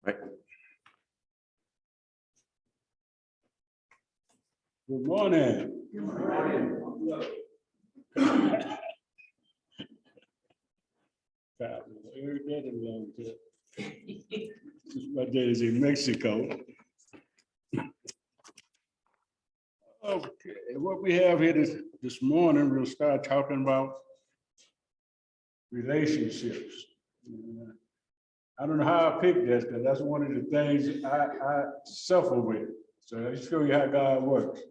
Right. Good morning. My dad is in Mexico. Okay, what we have here this morning, we'll start talking about relationships. I don't know how I picked this, because that's one of the things I suffer with. So let's show you how God works.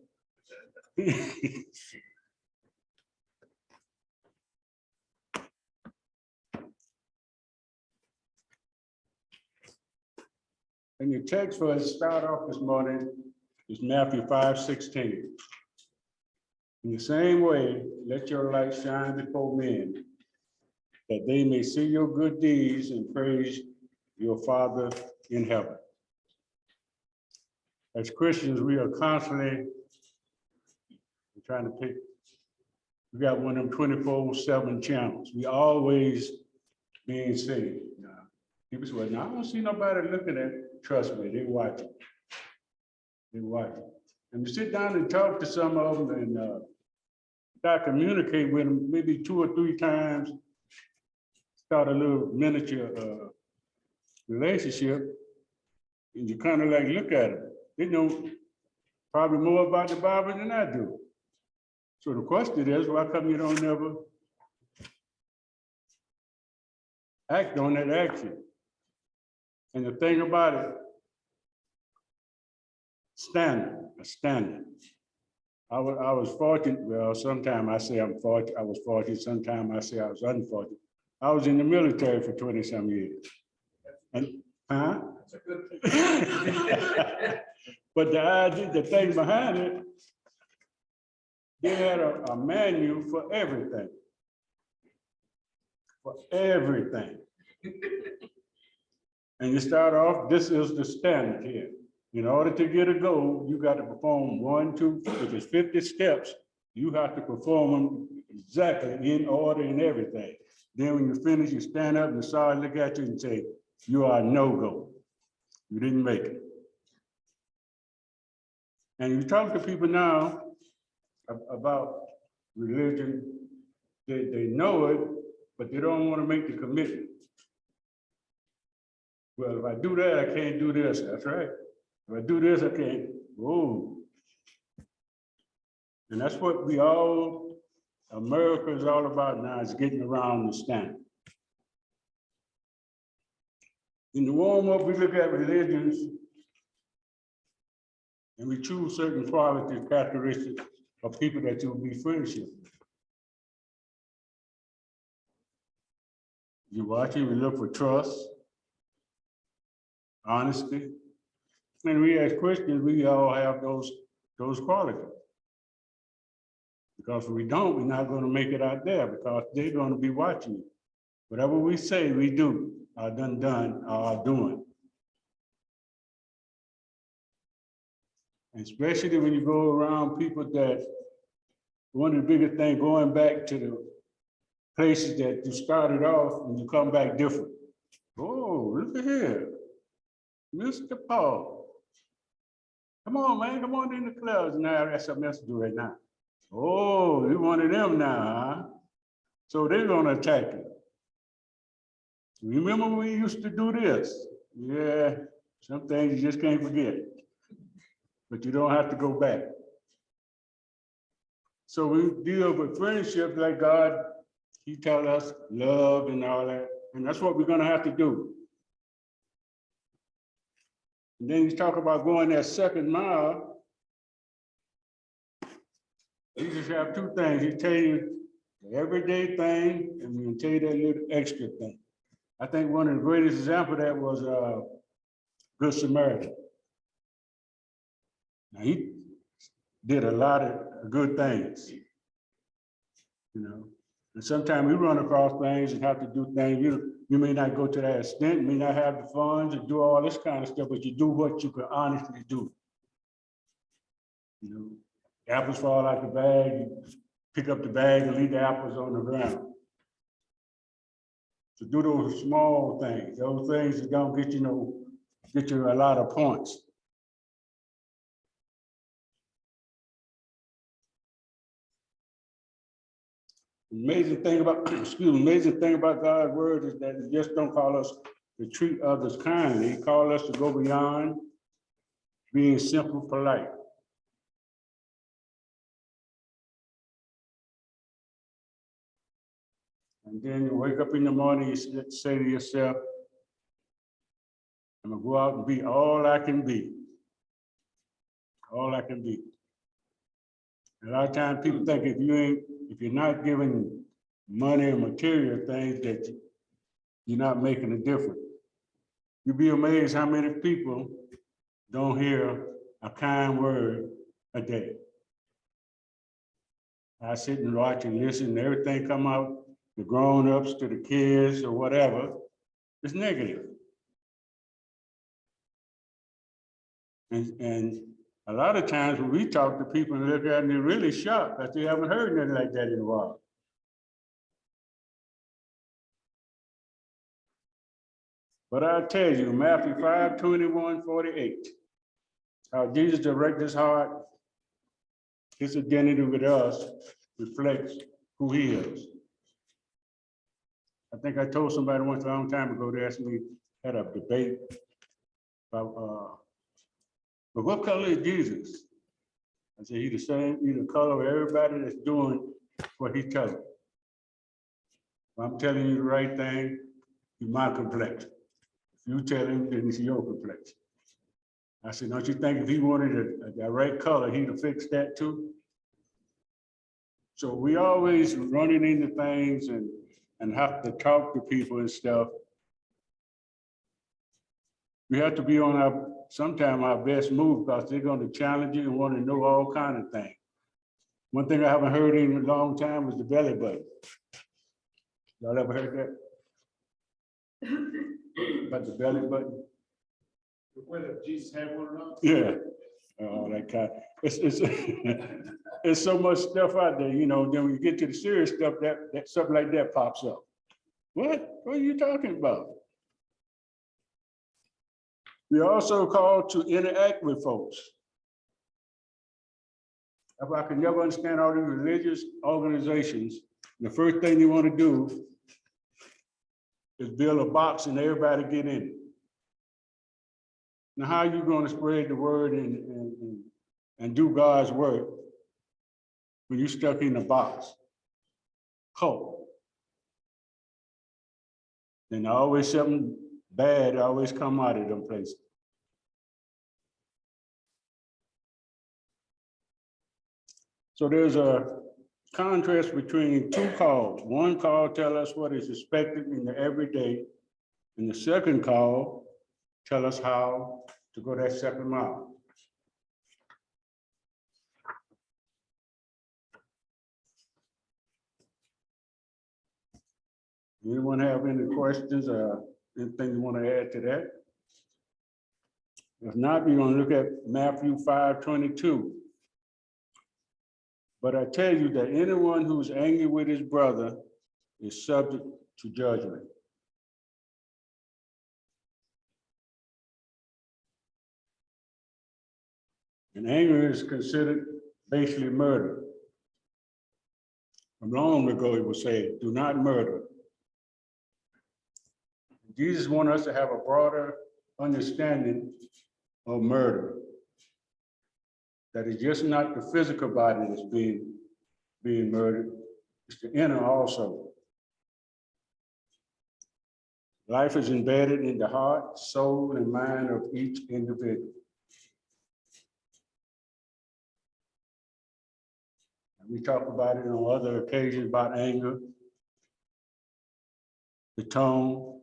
And your text for us to start off this morning is Matthew 5:16. In the same way, let your light shine before men, that they may see your good deeds and praise your Father in heaven. As Christians, we are constantly trying to pick. We got one of them 24/7 channels. We always being saved. People say, well, no, I don't see nobody looking at it. Trust me, they watching. They watching. And you sit down and talk to some of them and start communicate with them maybe 2 or 3 times, start a little miniature relationship, and you kind of like look at them. They know probably more about the Bible than I do. So the question is, why come you don't never act on that action? And the thing about it, a standard. I was fortunate, well, sometimes I say I'm fortunate, I was fortunate, sometimes I say I was unfortunate. I was in the military for 20-some years. And, That's a good thing. But the idea, the thing behind it, they had a manual for everything. For everything. And you start off, this is the standard here. In order to get a goal, you got to perform 1, 2, if it's 50 steps, you have to perform them exactly in order and everything. Then when you finish, you stand up and the sergeant look at you and say, you are no-go. You didn't make it. And you talk to people now about religion, they know it, but they don't want to make the commitment. Well, if I do that, I can't do this. That's right. If I do this, I can't. Oh. And that's what America is all about now, is getting around the standard. In the warm-up, we look at religions and we choose certain qualities, characteristics of people that you'll be friendship. You watch it, we look for trust, honesty. And we as Christians, we all have those qualities. Because if we don't, we're not going to make it out there, because they're going to be watching you. Whatever we say, we do, are done, are doing. And especially when you go around people that, one of the biggest things, going back to the places that you started off and you come back different. Oh, look at here, Mr. Paul. Come on, man, come on in the clubs. Now that's something else to do right now. Oh, you one of them now, huh? So they're gonna attack you. Remember when we used to do this? Yeah, some things you just can't forget. But you don't have to go back. So we deal with friendship like God, He tells us love and all that. And that's what we're gonna have to do. And then you talk about going that second mile. You just have 2 things. He tell you the everyday thing, and we tell you that little extra thing. I think one of the greatest examples of that was Good Samaritan. Now, he did a lot of good things, you know. And sometimes we run across things and have to do things. You may not go to that extent, may not have the funds and do all this kind of stuff, but you do what you can honestly do. You know, apples fall out the bag, you pick up the bag and leave the apples on the ground. So do those small things, those things that don't get you no get you a lot of points. Amazing thing about, amazing thing about God's word is that He just don't call us to treat others kindly. He called us to go beyond being simple, polite. And then you wake up in the morning, you say to yourself, I'm gonna go out and be all I can be. All I can be. A lot of times people think if you're not giving money and material things, that you're not making a difference. You'd be amazed how many people don't hear a kind word a day. I sit and watch and listen, and everything come out, the grown-ups to the kids or whatever, it's negative. And a lot of times when we talk to people and look at them, they're really shocked because they haven't heard nothing like that in a while. But I'll tell you, Matthew 5:21-48, how Jesus directs his heart, his identity with us reflects who he is. I think I told somebody once a long time ago, they asked me, had a debate about, but what color is Jesus? I said, he's the same, he's the color of everybody that's doing what he's telling. If I'm telling you the right thing, he's my complexion. If you tell him, then it's your complexion. I said, don't you think if he wanted a direct color, he'd have fixed that too? So we always running into things and have to talk to people and stuff. We have to be on sometimes our best move because they're going to challenge you and want to know all kinds of things. One thing I haven't heard in a long time was the belly button. Y'all ever heard that? About the belly button? Whether Jesus had one or not? Yeah. All that kind. It's so much stuff out there, you know. Then when you get to the serious stuff, that something like that pops up. What are you talking about? We are also called to interact with folks. I can never understand all these religious organizations. The first thing you want to do is build a box and everybody get in it. Now, how are you going to spread the word and do God's work when you're stuck in a box? Cult. Then always something bad always come out of them places. So there's a contrast between two calls. One call tell us what is expected in the everyday, and the second call tell us how to go that second mile. Anyone have any questions or anything you want to add to that? If not, we're going to look at Matthew 5:22. But I tell you that anyone who's angry with his brother is subject to judgment. And anger is considered basically murder. From long ago, it was said, do not murder. Jesus wants us to have a broader understanding of murder. That is just not the physical body that's being murdered, it's the inner also. Life is embedded in the heart, soul, and mind of each individual. And we talk about it on other occasions about anger, the tone.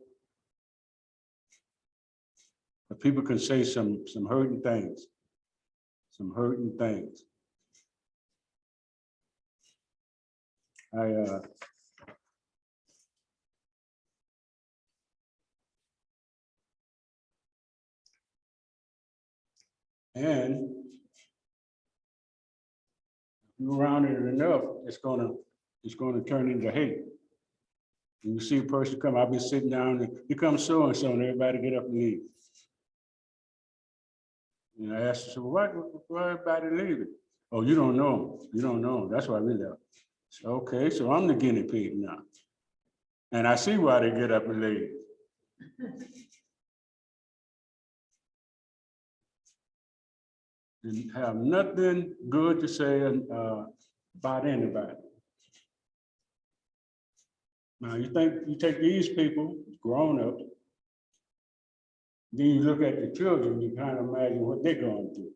But people can say some hurting things. Some hurting things. And if you're around it enough, it's gonna turn into hate. And you see a person come, I've been sitting down and here comes so-and-so, and everybody get up and leave. And I asked her, so why everybody leaving? Oh, you don't know. You don't know. That's why we left. So, okay, so I'm the guinea pig now. And I see why they get up and leave. Didn't have nothing good to say about anybody. Now, you take these people, grown ups, then you look at the children, you kind of imagine what they're going through.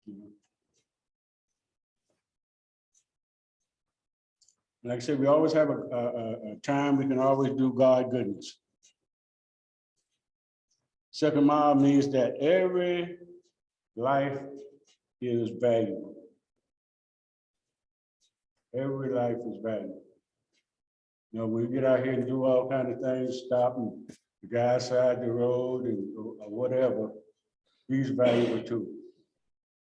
You know? Like I said, we always have a time we can always do God goodness. Second mile means that every life is valuable. Every life is valuable. You know, we get out here and do all kinds of things, stopping the guy side the road or whatever, he's valuable too.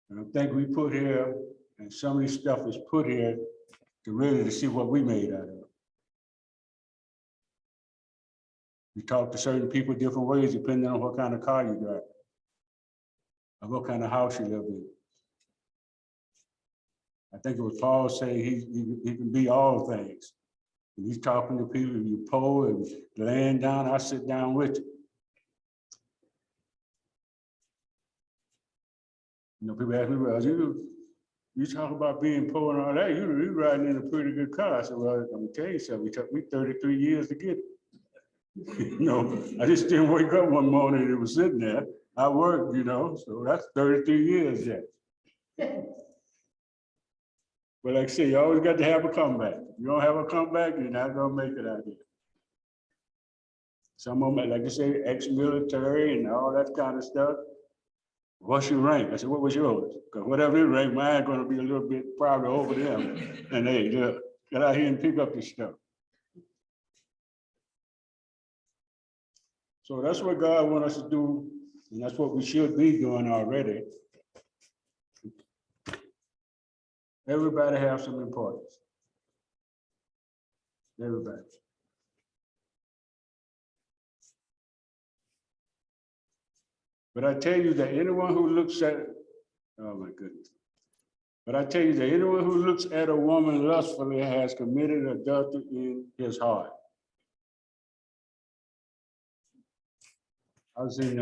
And I think we put here, and some of this stuff is put here to see what we made out of it. You talk to certain people different ways depending on what kind of car you drive, or what kind of house you live in. I think it was Paul saying he can be all things. And he's talking to people, you poor and laying down, I sit down with you. You know, people ask me, well, you talk about being poor and all that, you riding in a pretty good car. I said, well, I'm gonna tell you something, it took me 33 years to get it. You know, I just didn't wake up one morning and it was sitting there. I worked, you know, so that's 33 years yet. But like I say, you always got to have a comeback. If you don't have a comeback, you're not gonna make it out here. Some of them, like I say, ex-military and all that kind of stuff. What's your rank? I said, what was yours? Because whatever your rank, mine's gonna be a little bit probably over them. And hey, look, get out here and pick up this stuff. So that's what God wants us to do, and that's what we should be doing already. Everybody has some importance. Everybody. But I tell you that anyone who looks at, oh my goodness. But I tell you that anyone who looks at a woman lustfully has committed adultery in his heart. I was in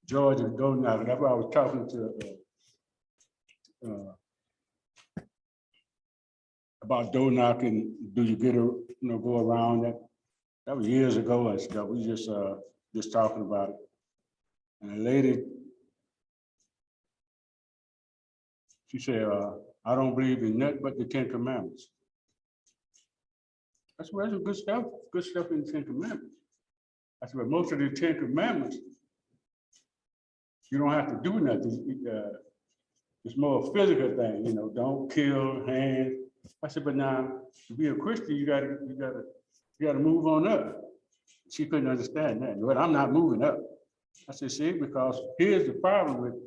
Georgia, Golden Island. That's why I was talking to about door knocking. Do you get a go around that? That was years ago and stuff. We just talking about it. And a lady, she said, I don't believe in nothing but the 10 Commandments. That's good stuff in the 10 Commandments. I said, but most of the 10 Commandments, you don't have to do nothing. It's more a physical thing, you know, don't kill, hand. I said, but now to be a Christian, you gotta move on up. She couldn't understand that. But I'm not moving up. I said, see, because here's the problem with it.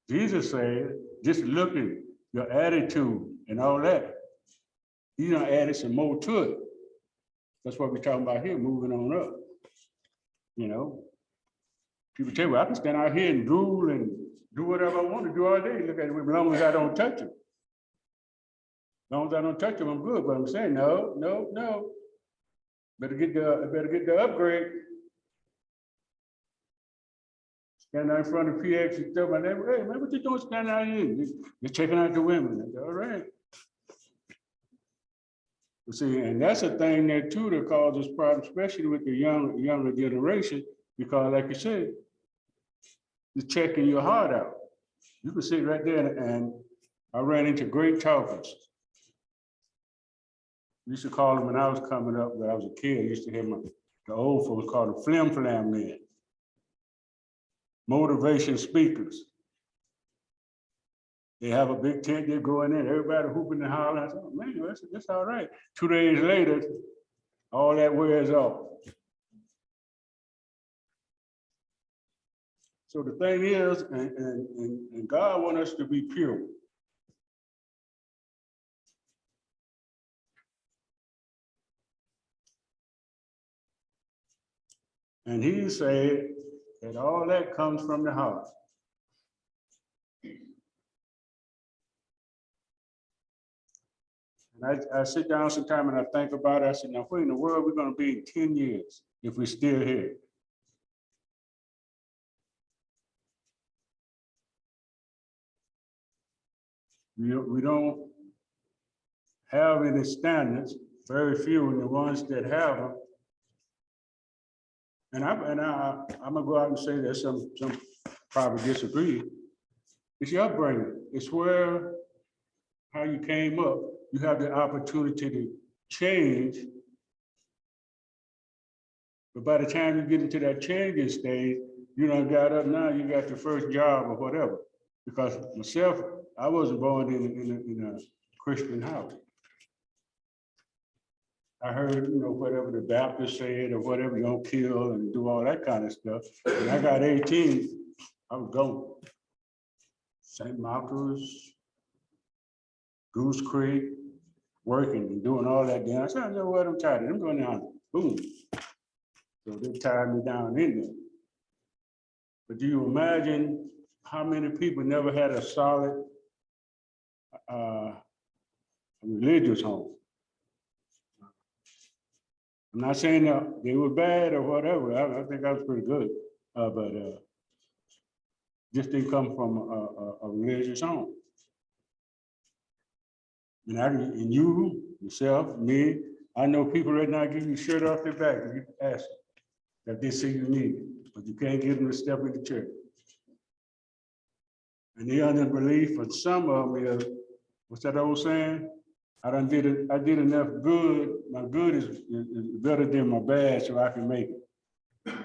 Jesus said, just looking, your attitude and all that, you done added some more to it. That's what we're talking about here, moving on up. You know, people tell me, I can stand out here and drool and do whatever I want to do all day. Look at it, as long as I don't touch them. As long as I don't touch them, I'm good. But I'm saying, no. Better get the upgrade. Stand out in front of PX and tell my neighbor, hey, man, what you doing standing out here? You're checking out the women. I said, all right. You see, and that's a thing there too that causes problems, especially with the younger generation, because like you said, you're checking your heart out. You can sit right there and I ran into great talkers. I used to call them when I was coming up, when I was a kid, I used to hear the old folks call them flim flam men. Motivation speakers. They have a big tent, they go in there, everybody hooping and hollering. I said, oh, man, that's all right. 2 days later, all that wears off. So the thing is, and God wants us to be pure. And he said that all that comes from the heart. And I sit down sometime and I think about it. I said, now where in the world we're gonna be in 10 years if we're still here? We don't have any standards, very few, and the ones that have them. And I'm gonna go out and say that some probably disagree. It's your upbringing. It's where, how you came up. You have the opportunity to change. But by the time you get into that changing stage, you done got up now, you got your first job or whatever. Because myself, I wasn't born in a Christian house. I heard, whatever the Baptist said or whatever, you don't kill and do all that kind of stuff. When I got 18, I was gone. St. Marcos, Goose Creek, working and doing all that down. I said, I know what, I'm tired of it. I'm going down, boom. So they tied me down in there. But do you imagine how many people never had a solid religious home? I'm not saying that they were bad or whatever. I think I was pretty good, but just didn't come from a religious home. And you, yourself, me, I know people right now give you shirt off their back if you ask them that they say you need it, but you can't get them to step into church. And the other belief for some of them is, what's that old saying? I did enough good. My good is better than my bad, so I can make it.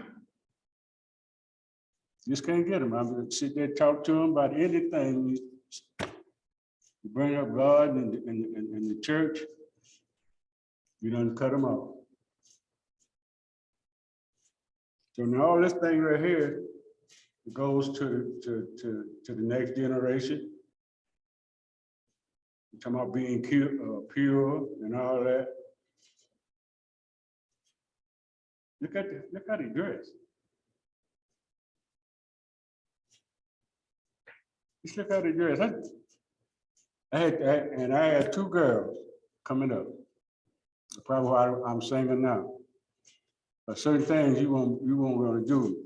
Just can't get them. I'm gonna sit there, talk to them about anything. You bring up God and the church, you done cut them off. So now all this thing right here goes to the next generation. We're talking about being pure and all that. Look how they dress. Just look how they dress. I had two girls coming up. Probably why I'm singing now. But certain things you won't want to do.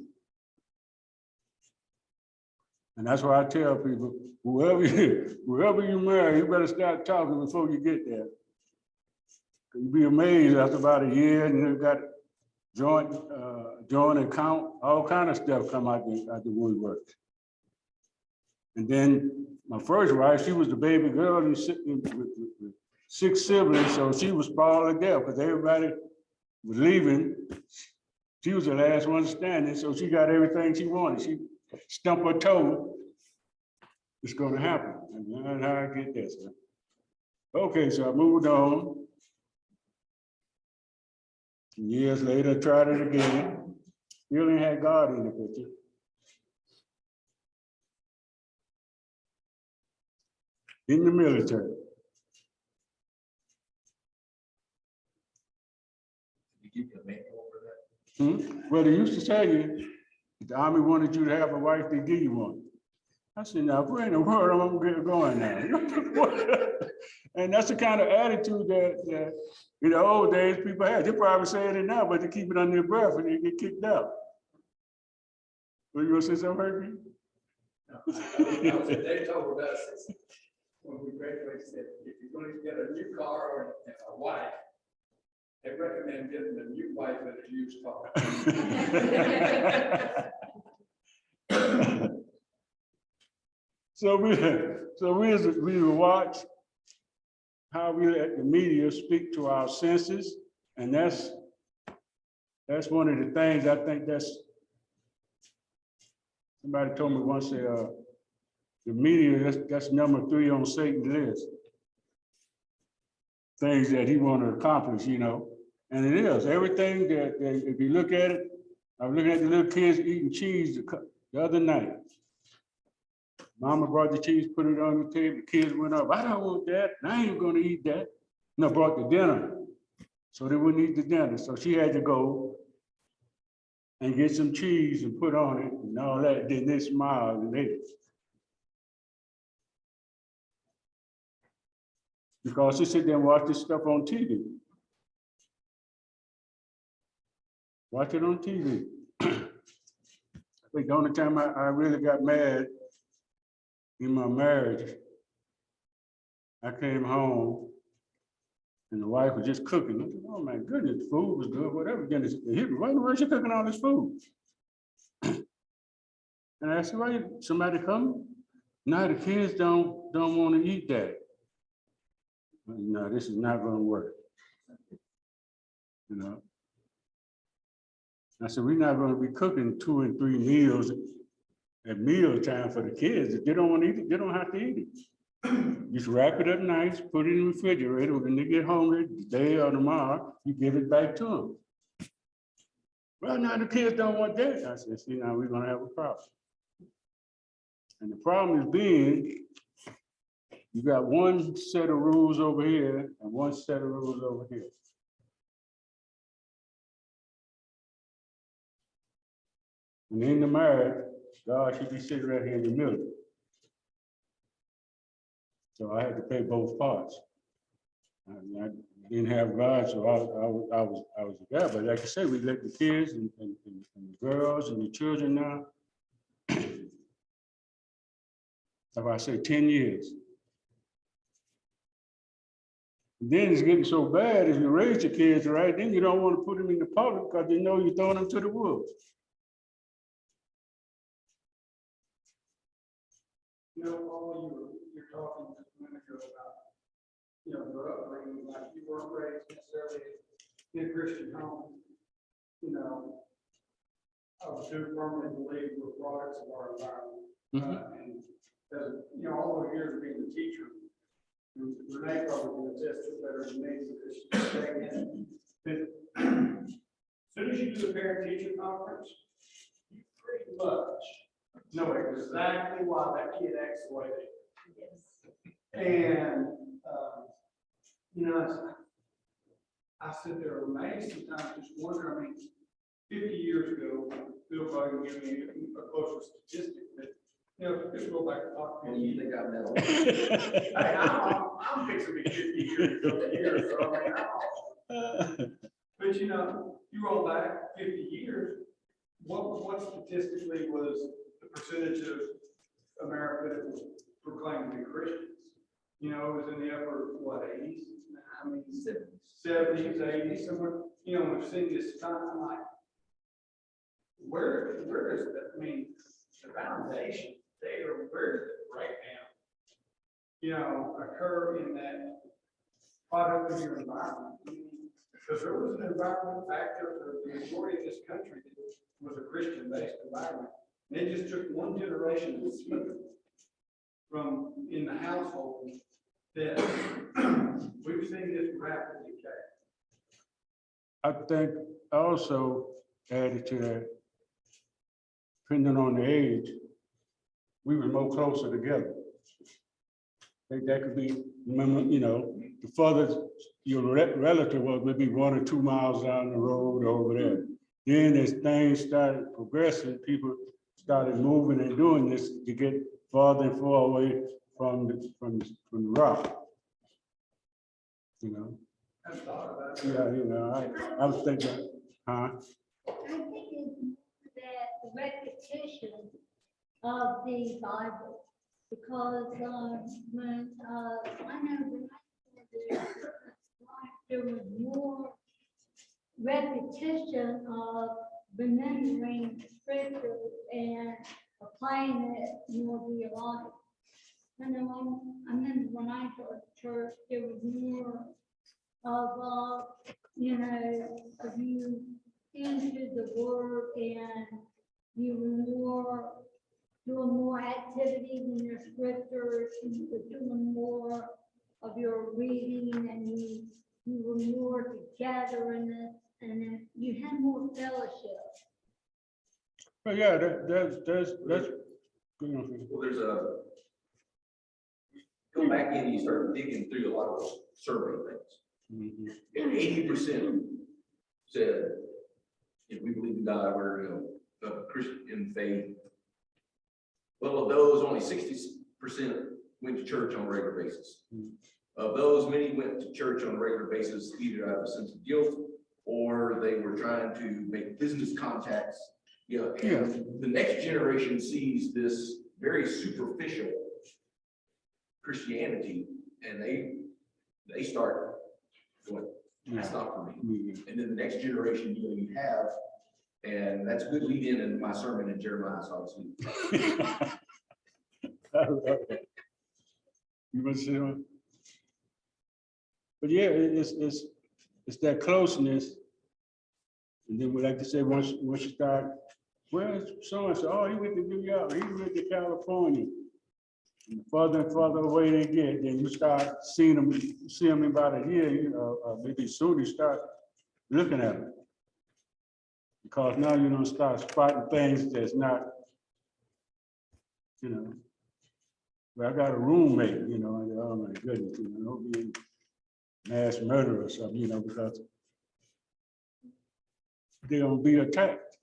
And that's why I tell people, whoever you marry, you better start talking before you get there. You'll be amazed after about a year, and you've got joint account, all kind of stuff come out the woodwork. And then my first wife, she was the baby girl and with 6 siblings, so she was spoiled to death because everybody was leaving. She was the last one standing, so she got everything she wanted. She stumped her toe. It's going to happen. And that's how I get this. Okay, so I moved on. Years later, I tried it again. Still ain't had God in the picture. In the military. Did you give you a manual for that? Well, they used to tell you, if the Army wanted you to have a wife, they give you one. I said, now, where in the world am I going now? And that's the kind of attitude that in the old days people had. They probably saying it now, but they keep it under their breath and they get kicked out. Well, you gonna say something, Herbie? No, they told us when we graduated, said, if you're going to get a new car or a wife, they recommend getting a new wife and a used car. So we watch how we let the media speak to our senses, and that's one of the things I think somebody told me once that the media that's number 3 on Satan's list. Things that he want to accomplish, and it is everything that if you look at it. I was looking at the little kids eating cheese the other night. Mama brought the cheese, put it on the table. The kids went up. I don't want that. I ain't going to eat that. No, brought the dinner, so they wouldn't eat the dinner. So she had to go and get some cheese and put on it and all that, then they smiled and ate it. Because they sit there and watch this stuff on TV. Watch it on TV. I think the only time I really got mad in my marriage, I came home and the wife was just cooking. I said, oh my goodness, the food was good, whatever. Then why in the world she cooking all this food? And I said, why somebody come? No, the kids don't want to eat that. No, this is not gonna work. You know? I said, we're not gonna be cooking 2 and 3 meals at meal time for the kids. If they don't want to eat it, they don't have to eat it. Just wrap it up nice, put it in the refrigerator. When they get hungry, today or tomorrow, you give it back to them. Well, now the kids don't want that. I said, see, now we're gonna have a problem. And the problem is being, you got one set of rules over here and one set of rules over here. And in the marriage, God should be sitting right here in the middle. So I had to pay both parts. I didn't have God, so I was a guy. But like I said, we let the kids and the girls and the children now. If I say 10 years. Then it's getting so bad if you raise your kids right, then you don't want to put them in the public because they know you're throwing them to the wolves. You know, Paul, you're talking just a minute ago about, you know, your upbringing, like you weren't raised necessarily in a Christian home. You know, I was too firmly believe we're products of our environment. And as, you know, all those years of being a teacher, and Renee probably can attest to it better than me because she's staying in. But as soon as you do a parent-teacher conference, you pretty much know exactly why that kid acts the way they do. And, you know, I sit there amazed sometimes, just wonder, I mean, 50 years ago, Bill probably can give me a closer statistic, but, you know, just go back and talk to And me. you think I know? Hey, I'm fixing to be 50 years ago here, so I mean, but you know, you roll back 50 years, what statistically was the percentage of America that was proclaimed to be Christians? You know, it was in the upper, what, 80s? I mean, 70s, 80s, somewhere, you know, we've seen this time, I'm like, where is that, I mean, the foundation there, where does the breakdown, you know, occur in that product of your environment? Because there was an environment factor for the majority of this country that was a Christian-based environment. And it just took one generation to slip it from in the household that we've seen this rapid decay. I think also added to that, depending on the age, we were more closer together. I think that could be, you know, the furthest your relative was maybe 1 or 2 miles down the road over there. Then as things started progressing, people started moving and doing this to get farther and farther away from the rock. You know? I thought about it. Yeah, you know, I was thinking, huh? I think it's that the repetition of the Bible, because when I know when I was there was more repetition of remembering scriptures and applying it more to your life. And then I remember when I started church, there was more of you know, of you into the word and you were more doing more activities in your scriptures, you were doing more of your reading and you were more together in it and then you had more fellowship. But yeah, that's you know, Well, there's a, go back in, you start digging through a lot of those survey things. mhm. And 80% said if we believe in God, we're, a Christian faith. Well, of those, only 60% went to church on a regular basis. Of those, many went to church on a regular basis, either out of a sense of guilt, or they were trying to make business contacts. And the next generation sees this very superficial Christianity, and they start going, that's not for me. And then the next generation you have, and that's a good lead in my sermon in Jeremiah, so obviously. You must say, but yeah, it's that closeness. And then we like to say, once you start, where's so-and-so? Oh, he went to New York, he went to California. And the further and further away they get, then you start seeing them, see them in about a year, maybe soon you start looking at them. Because now you don't start spotting things that's not, well, I got a roommate, and, oh my goodness, don't be a mass murderer or something, because they're gonna be attacked.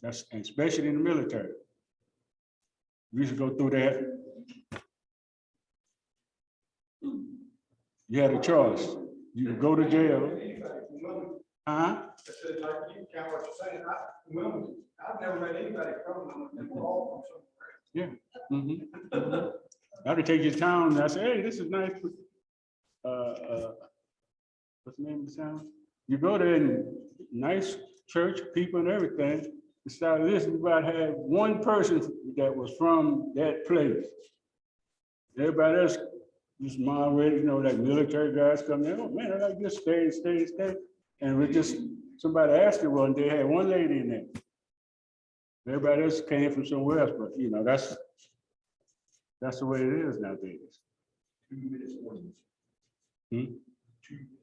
That's especially in the military. We used to go through that. You had a choice. You could go to jail. Huh? I said, like you, kind of what you're saying, I've never met anybody from them, and we're all from somewhere. Mhm. I could take you to town and I say, hey, this is nice. What's the name of the town? You go there and nice church, people and everything. Instead of this, we about to have one person that was from that place. Everybody else was already, like military guys come in, oh man, I like this, stay. And we just, somebody asked her one day, had one lady in there. Everybody else came from somewhere else, but that's the way it is nowadays. 2 minutes warning. Hmm? 2 minutes.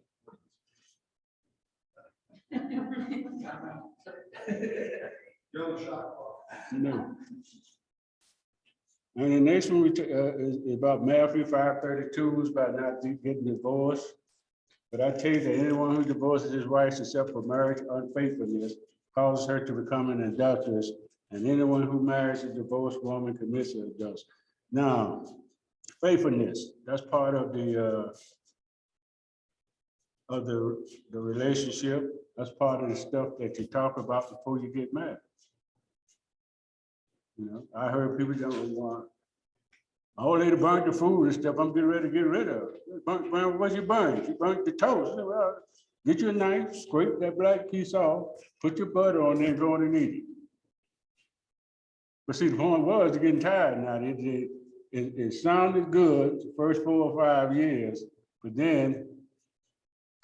You're on the shot clock. No. And the next one is about Matthew 5:32, is about not getting divorced. But I tell you that anyone who divorces his wife except for marriage unfaithfulness causes her to become an adulteress, and anyone who marries a divorced woman commits adultery. Now, faithfulness, that's part of the relationship. That's part of the stuff that you talk about before you get married. I heard people don't want, my old lady burnt the food and stuff, I'm getting ready to get rid of it. Burn what you burn? She burnt the toast. I said, well, get you a knife, scrape that black piece off, put your butter on there and go on and eat it. But see, the point was, they're getting tired now. It sounded good the first 4 or 5 years, but then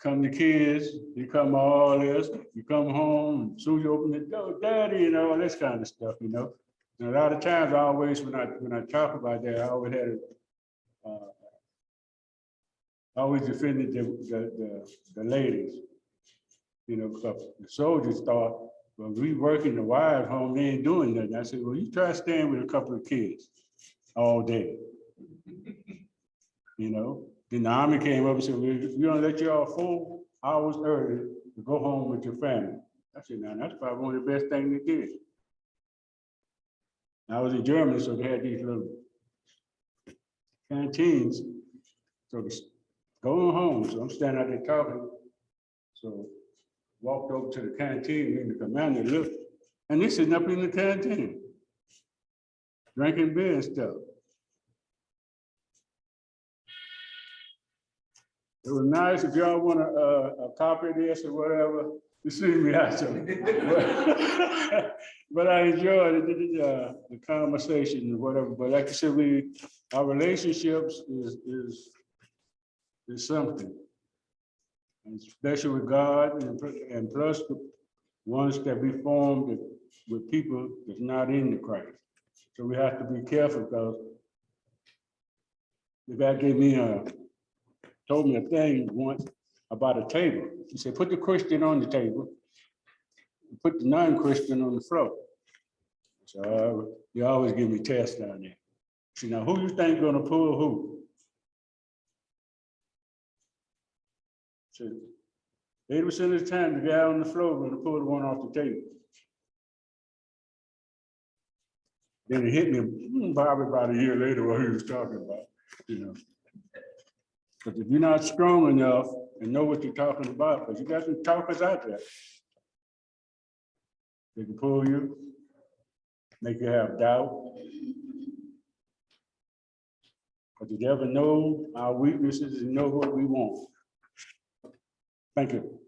come the kids, you come all this, you come home, soon you open the door, daddy, and all this kind of stuff, And a lot of times, I always, when I talk about that, I always had always defended the ladies, because the soldiers thought, well, we working the wives home, they ain't doing nothing. I said, well, you try staying with a couple of kids all day. Then the army came up and said, we're gonna let you off 4 hours early to go home with your family. I said, now that's probably one of the best things they did. I was in Germany, so they had these little canteens. So going home, so I'm standing out there talking. So walked over to the canteen, and the commander looked, and they sitting up in the canteen, drinking beer and stuff. It was nice. If y'all want a copy of this or whatever, you see me out there. But I enjoyed it, the conversation or whatever. But like I said, our relationships is something, and especially with God, and plus the ones that we formed with people that's not in the Christ. So we have to be careful, because the guy told me a thing once about a table. He said, put the Christian on the table, put the non-Christian on the floor. So you always give me tests down there. See, now who you think gonna pull who? So 80% of the time, the guy on the floor gonna pull the one off the table. Then it hit me, probably about a year later, what he was talking about, you know. Because if you're not strong enough and know what you're talking about, because you got some talkers out there. They can pull you, make you have doubt. But you never know our weaknesses and know what we want. Thank you.